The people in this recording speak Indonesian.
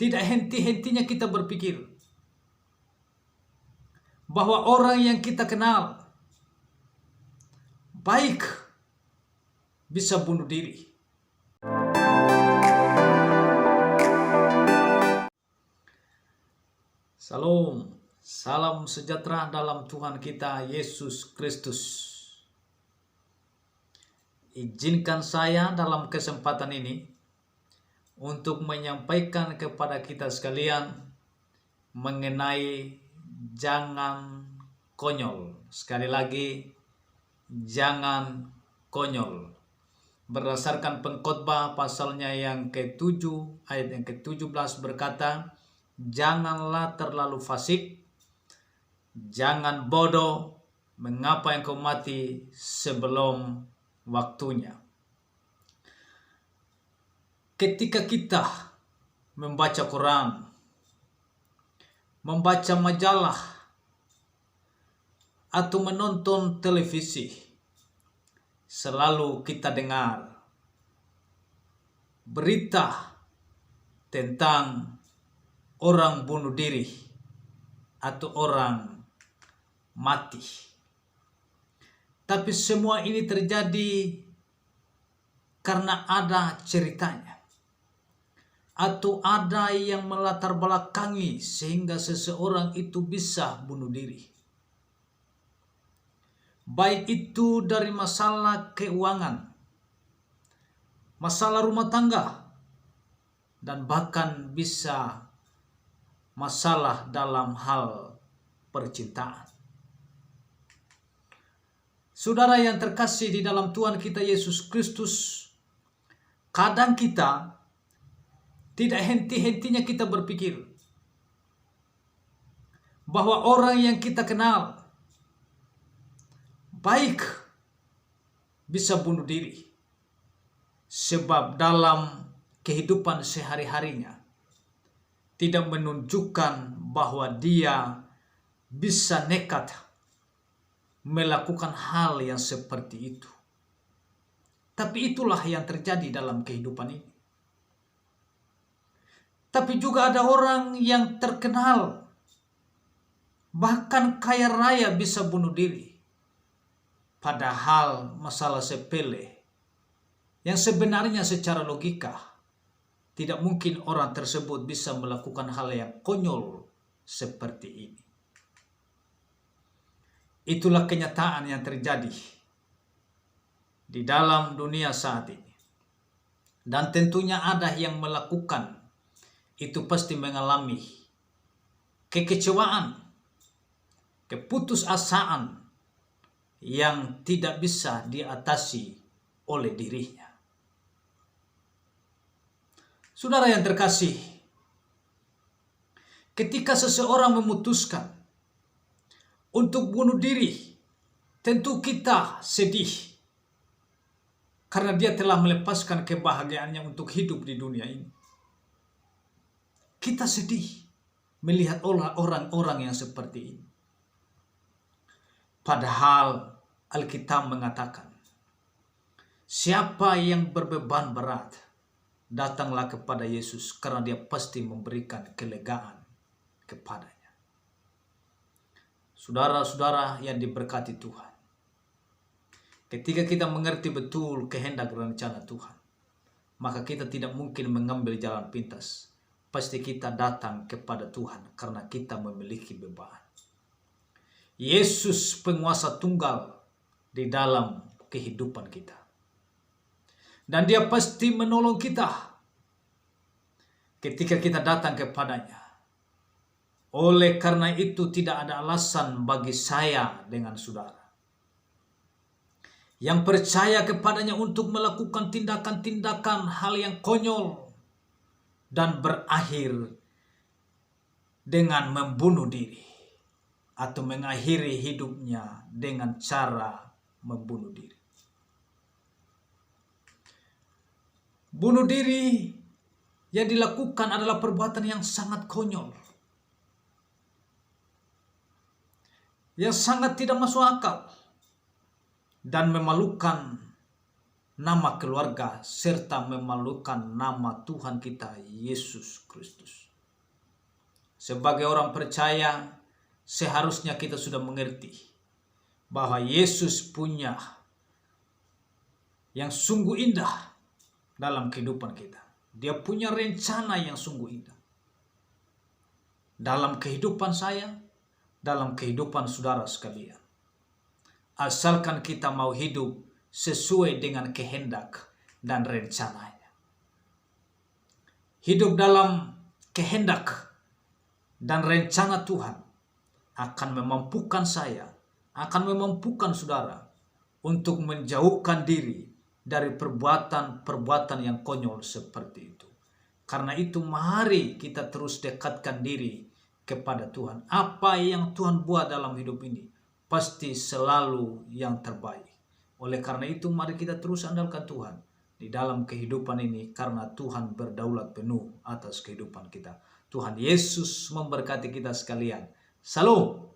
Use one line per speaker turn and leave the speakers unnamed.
Tidak henti-hentinya kita berpikir bahwa orang yang kita kenal baik bisa bunuh diri. Salam, salam sejahtera dalam Tuhan kita Yesus Kristus. Izinkan saya dalam kesempatan ini untuk menyampaikan kepada kita sekalian mengenai jangan konyol. Sekali lagi, jangan konyol. Berdasarkan Pengkhotbah pasalnya yang ke-7 ayat yang ke-17 berkata, janganlah terlalu fasik, jangan bodoh, mengapa engkau mati sebelum waktunya. Ketika kita membaca Quran, membaca majalah, atau menonton televisi, selalu kita dengar berita tentang orang bunuh diri atau orang mati. Tapi semua ini terjadi karena ada ceritanya, atau ada yang melatar belakangi sehingga seseorang itu bisa bunuh diri. Baik itu dari masalah keuangan, masalah rumah tangga, dan bahkan bisa masalah dalam hal percintaan. Saudara yang terkasih di dalam Tuhan kita Yesus Kristus, kadang kita tidak henti-hentinya kita berpikir bahwa orang yang kita kenal baik bisa bunuh diri. Sebab dalam kehidupan sehari-harinya tidak menunjukkan bahwa dia bisa nekat melakukan hal yang seperti itu. Tapi itulah yang terjadi dalam kehidupan ini. Tapi juga ada orang yang terkenal, bahkan kaya raya bisa bunuh diri. Padahal masalah sepele yang sebenarnya secara logika tidak mungkin orang tersebut bisa melakukan hal yang konyol seperti ini. Itulah kenyataan yang terjadi di dalam dunia saat ini. Dan tentunya ada yang melakukan itu pasti mengalami kekecewaan, keputusasaan yang tidak bisa diatasi oleh dirinya. Saudara yang terkasih, ketika seseorang memutuskan untuk bunuh diri, tentu kita sedih karena dia telah melepaskan kebahagiaannya untuk hidup di dunia ini. Kita sedih melihat orang-orang yang seperti ini. Padahal Alkitab mengatakan, siapa yang berbeban berat, datanglah kepada Yesus karena dia pasti memberikan kelegaan kepadanya. Saudara-saudara yang diberkati Tuhan, ketika kita mengerti betul kehendak dan rencana Tuhan, maka kita tidak mungkin mengambil jalan pintas. Pasti kita datang kepada Tuhan karena kita memiliki beban. Yesus penguasa tunggal di dalam kehidupan kita. Dan dia pasti menolong kita ketika kita datang kepadanya. Oleh karena itu tidak ada alasan bagi saya dengan saudara yang percaya kepadanya untuk melakukan tindakan-tindakan hal yang konyol dan berakhir dengan membunuh diri atau mengakhiri hidupnya dengan cara membunuh diri. Bunuh diri yang dilakukan adalah perbuatan yang sangat konyol, yang sangat tidak masuk akal, dan memalukan nama keluarga serta memalukan nama Tuhan kita Yesus Kristus. Sebagai orang percaya, seharusnya kita sudah mengerti bahwa Yesus punya yang sungguh indah dalam kehidupan kita. Dia punya rencana yang sungguh indah dalam kehidupan saya, dalam kehidupan saudara sekalian. Asalkan kita mau hidup sesuai dengan kehendak dan rencananya. Hidup dalam kehendak dan rencana Tuhan akan memampukan saya, akan memampukan saudara untuk menjauhkan diri dari perbuatan-perbuatan yang konyol seperti itu. Karena itu mari kita terus dekatkan diri kepada Tuhan. Apa yang Tuhan buat dalam hidup ini pasti selalu yang terbaik. Oleh karena itu mari kita terus andalkan Tuhan di dalam kehidupan ini, karena Tuhan berdaulat penuh atas kehidupan kita. Tuhan Yesus memberkati kita sekalian. Salam.